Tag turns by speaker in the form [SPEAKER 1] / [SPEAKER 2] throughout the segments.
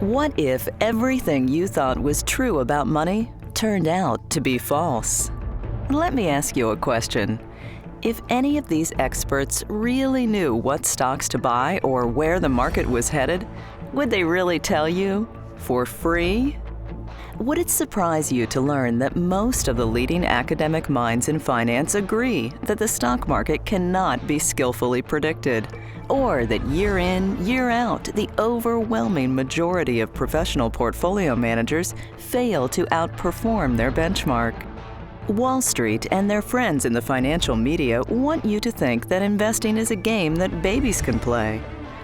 [SPEAKER 1] What if everything you thought was true about money turned out to be false? Let me ask you a question. If any of these experts really knew what stocks to buy or where the market was headed, would they really tell you for free? Would it surprise you to learn that most of the leading academic minds in finance agree that the stock market cannot be skillfully predicted, or that year in, year out, the overwhelming majority of professional portfolio managers fail to outperform their benchmark? Wall Street and their friends in the financial media want you to think that investing is a game that babies can play.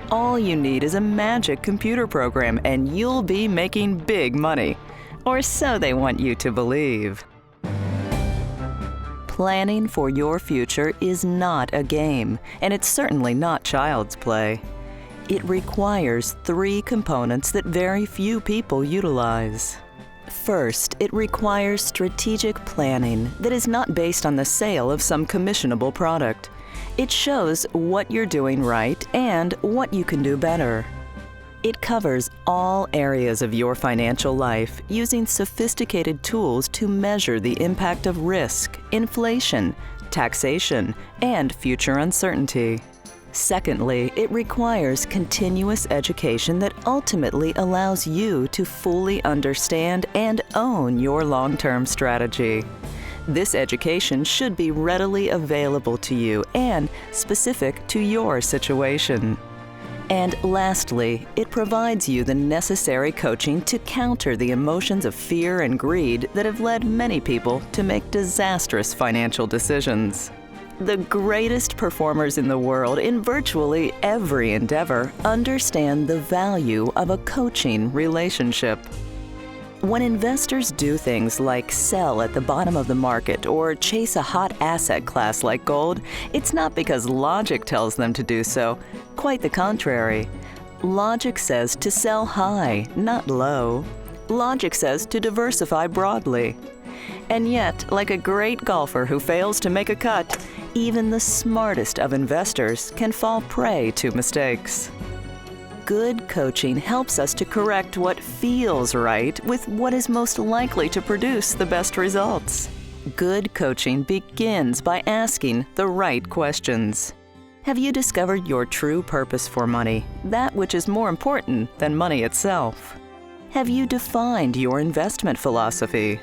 [SPEAKER 1] All you need is a magic computer program and you'll be making big money. Or so they want you to believe. Planning for your future is not a game, and it's certainly not child's play. It requires three components that very few people utilize. First, it requires strategic planning that is not based on the sale of some commissionable product. It shows what you're doing right and what you can do better. It covers all areas of your financial life using sophisticated tools to measure the impact of risk, inflation, taxation, and future uncertainty. Secondly, it requires continuous education that ultimately allows you to fully understand and own your long-term strategy. This education should be readily available to you and specific to your situation. And lastly, it provides you the necessary coaching to counter the emotions of fear and greed that have led many people to make disastrous financial decisions. The greatest performers in the world in virtually every endeavor understand the value of a coaching relationship. When investors do things like sell at the bottom of the market or chase a hot asset class like gold, it's not because logic tells them to do so. Quite the contrary. Logic says to sell high, not low. Logic says to diversify broadly. And yet, like a great golfer who fails to make a cut, even the smartest of investors can fall prey to mistakes. Good coaching helps us to correct what feels right with what is most likely to produce the best results. Good coaching begins by asking the right questions. Have you discovered your true purpose for money, that which is more important than money itself? Have you defined your investment philosophy?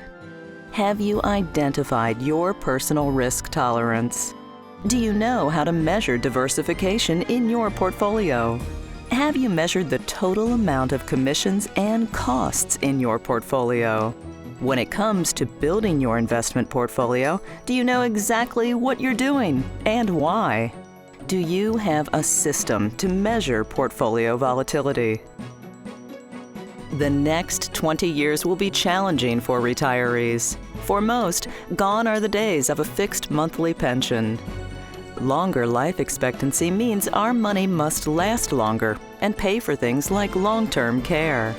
[SPEAKER 1] Have you identified your personal risk tolerance? Do you know how to measure diversification in your portfolio? Have you measured the total amount of commissions and costs in your portfolio? When it comes to building your investment portfolio, do you know exactly what you're doing and why? Do you have a system to measure portfolio volatility? The next 20 years will be challenging for retirees. For most, gone are the days of a fixed monthly pension. Longer life expectancy means our money must last longer and pay for things like long-term care.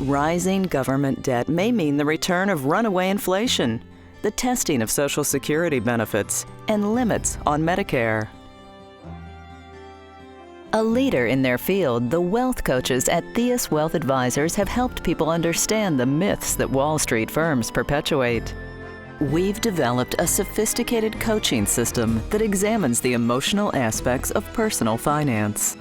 [SPEAKER 1] Rising government debt may mean the return of runaway inflation, the testing of Social Security benefits, and limits on Medicare. A leader in their field, the wealth coaches at Theus Wealth Advisors have helped people understand the myths that Wall Street firms perpetuate. We've developed a sophisticated coaching system that examines the emotional aspects of personal finance,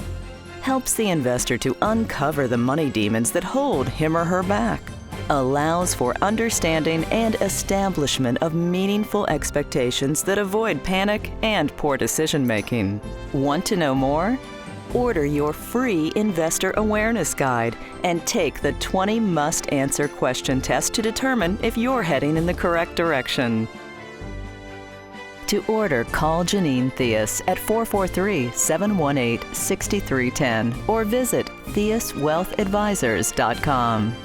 [SPEAKER 1] helps the investor to uncover the money demons that hold him or her back, allows for understanding and establishment of meaningful expectations that avoid panic and poor decision-making. Want to know more? Order your free Investor Awareness Guide and take the 20 must-answer question test to determine if you're heading in the correct direction. To order, call Janine Theus at 443-718-6310 or visit theuswealthadvisors.com.